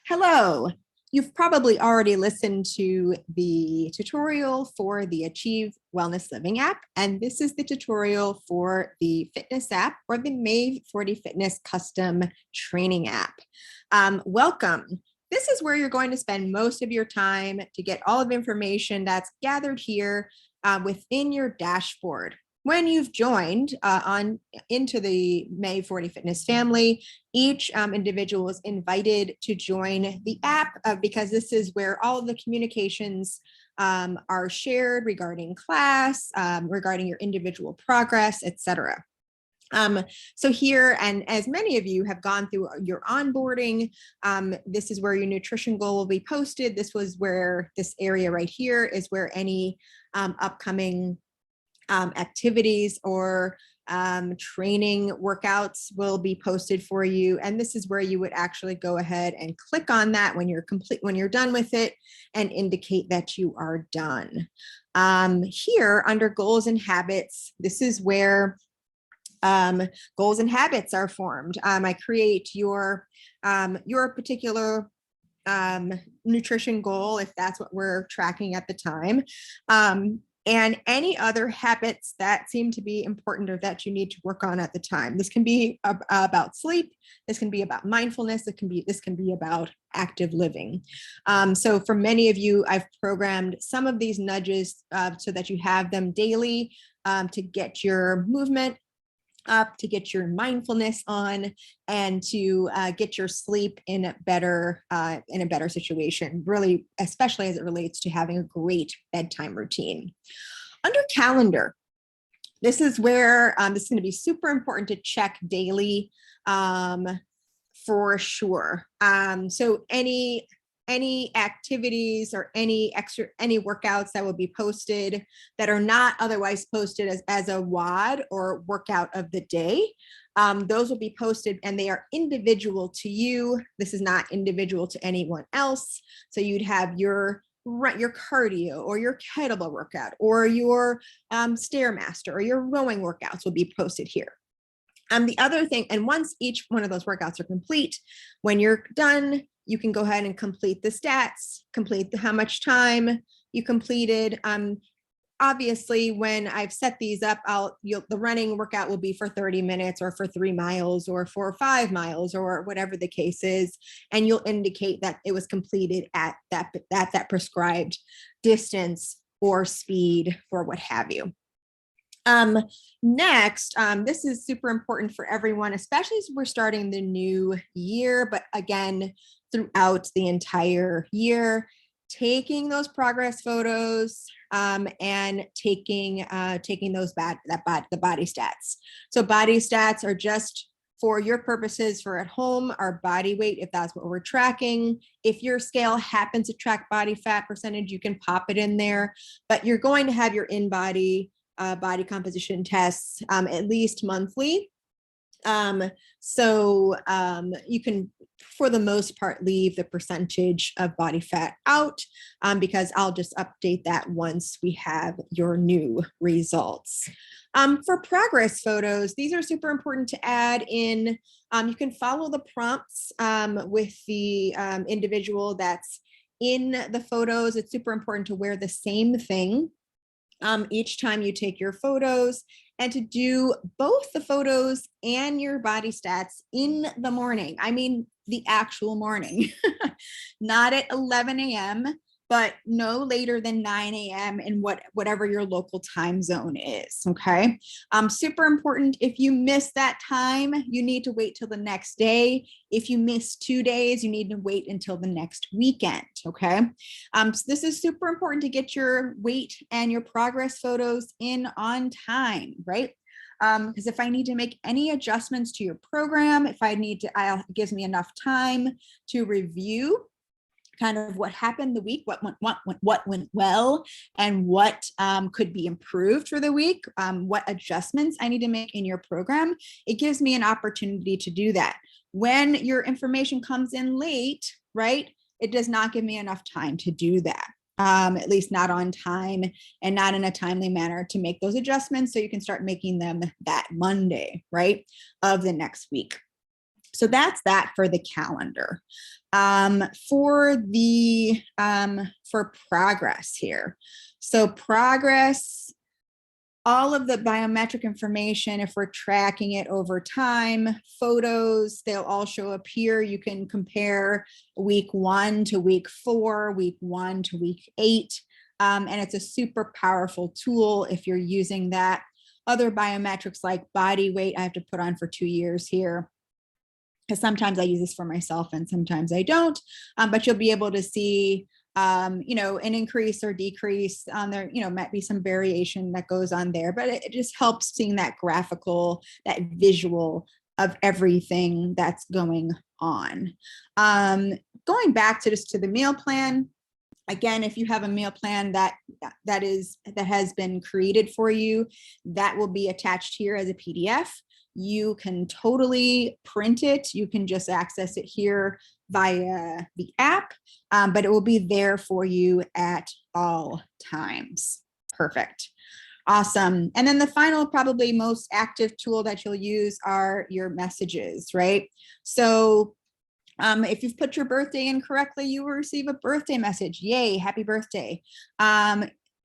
Hello. You've probably already listened to the tutorial for the Achieve Wellness Living app, and this is the tutorial for the fitness app or the Maeve40 Fitness Custom Training app. Welcome. This is where you're going to spend most of your time to get all of the information that's gathered here within your dashboard. When you've joined into the Maeve40 Fitness family, each individual is invited to join the app because this is where all of the communications are shared regarding class, regarding your individual progress, etc. So here, and as many of you have gone through your onboarding, this is where your nutrition goal will be posted. This was where this area right here is where any upcoming activities or training workouts will be posted for you. And this is where you would actually go ahead and click on that when you're done with it and indicate that you are done. Here under goals and habits, this is where goals and habits are formed. I create your particular nutrition goal, if that's what we're tracking at the time. And any other habits that seem to be important or that you need to work on at the time. This can be about sleep. This can be about mindfulness. This can be about active living. So for many of you, I've programmed some of these nudges so that you have them daily to get your movement up, to get your mindfulness on, and to get your sleep in a better situation, really, especially as it relates to having a great bedtime routine. Under calendar, this is where this is going to be super important to check daily for sure. So any activities or any workouts that will be posted that are not otherwise posted as a WOD or workout of the day, those will be posted and they are individual to you. This is not individual to anyone else. So you'd have your cardio or your kettlebell workout or your Stairmaster or your rowing workouts will be posted here. The other thing, and once each one of those workouts are complete, when you're done, you can go ahead and complete the stats, complete how much time you completed. Obviously, when I've set these up, the running workout will be for 30 minutes or for 3 miles or for 5 miles or whatever the case is. And you'll indicate that it was completed at that prescribed distance or speed or what have you. Next, this is super important for everyone, especially as we're starting the new year, but again, throughout the entire year, taking those progress photos and taking the body stats. So body stats are just for your purposes for at home, our body weight, if that's what we're tracking. If your scale happens to track body fat percentage, you can pop it in there, but you're going to have your in-body body composition tests at least monthly. So you can, for the most part, leave the percentage of body fat out because I'll just update that once we have your new results. For progress photos, these are super important to add in. You can follow the prompts with the individual that's in the photos. It's super important to wear the same thing each time you take your photos, and to do both the photos and your body stats in the morning. I mean, the actual morning, not at 11 a.m., but no later than 9 a.m. in whatever your local time zone is, okay? Super important. If you miss that time, you need to wait till the next day. If you miss 2 days, you need to wait until the next weekend, okay? So this is super important to get your weight and your progress photos in on time, right? Because if I need to make any adjustments to your program, if I need to, it gives me enough time to review kind of what happened the week, what went well, and what could be improved for the week, what adjustments I need to make in your program. It gives me an opportunity to do that. When your information comes in late, right, it does not give me enough time to do that. At least not on time and not in a timely manner to make those adjustments so you can start making them that Monday, right, of the next week. So that's that for the calendar. For progress here. So progress, all of the biometric information, if we're tracking it over time, photos, they'll all show up here. You can compare week 1 to week 4, week 1 to week 8. And it's a super powerful tool if you're using that. Other biometrics like body weight, I have to put on for 2 years here, because sometimes I use this for myself and sometimes I don't, but you'll be able to see an increase or decrease on there, might be some variation that goes on there, but it just helps seeing that graphical, that visual of everything that's going on. Going back to the meal plan, again, if you have a meal plan that has been created for you, that will be attached here as a PDF. You can totally print it. You can just access it here via the app, but it will be there for you at all times. Perfect. Awesome. And then the final, probably most active tool that you'll use are your messages, right? So if you've put your birthday in correctly, you will receive a birthday message. Yay, happy birthday.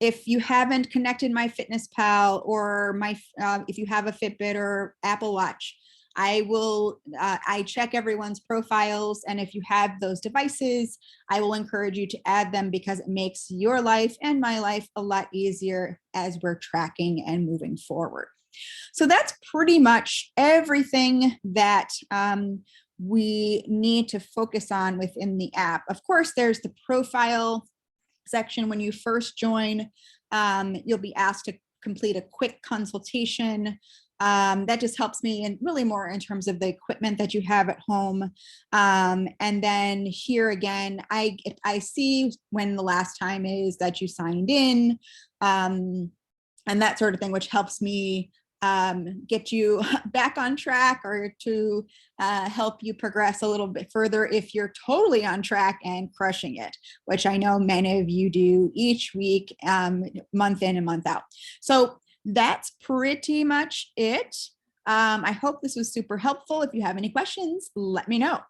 If you haven't connected MyFitnessPal or if you have a Fitbit or Apple Watch, I check everyone's profiles. And if you have those devices, I will encourage you to add them, because it makes your life and my life a lot easier as we're tracking and moving forward. So that's pretty much everything that we need to focus on within the app. Of course, there's the profile section. When you first join, you'll be asked to complete a quick consultation. That just helps me, and really more in terms of the equipment that you have at home. And then here again, I see when the last time is that you signed in, and that sort of thing, which helps me get you back on track, or to help you progress a little bit further if you're totally on track and crushing it, which I know many of you do each week, month in and month out. So that's pretty much it. I hope this was super helpful. If you have any questions, let me know.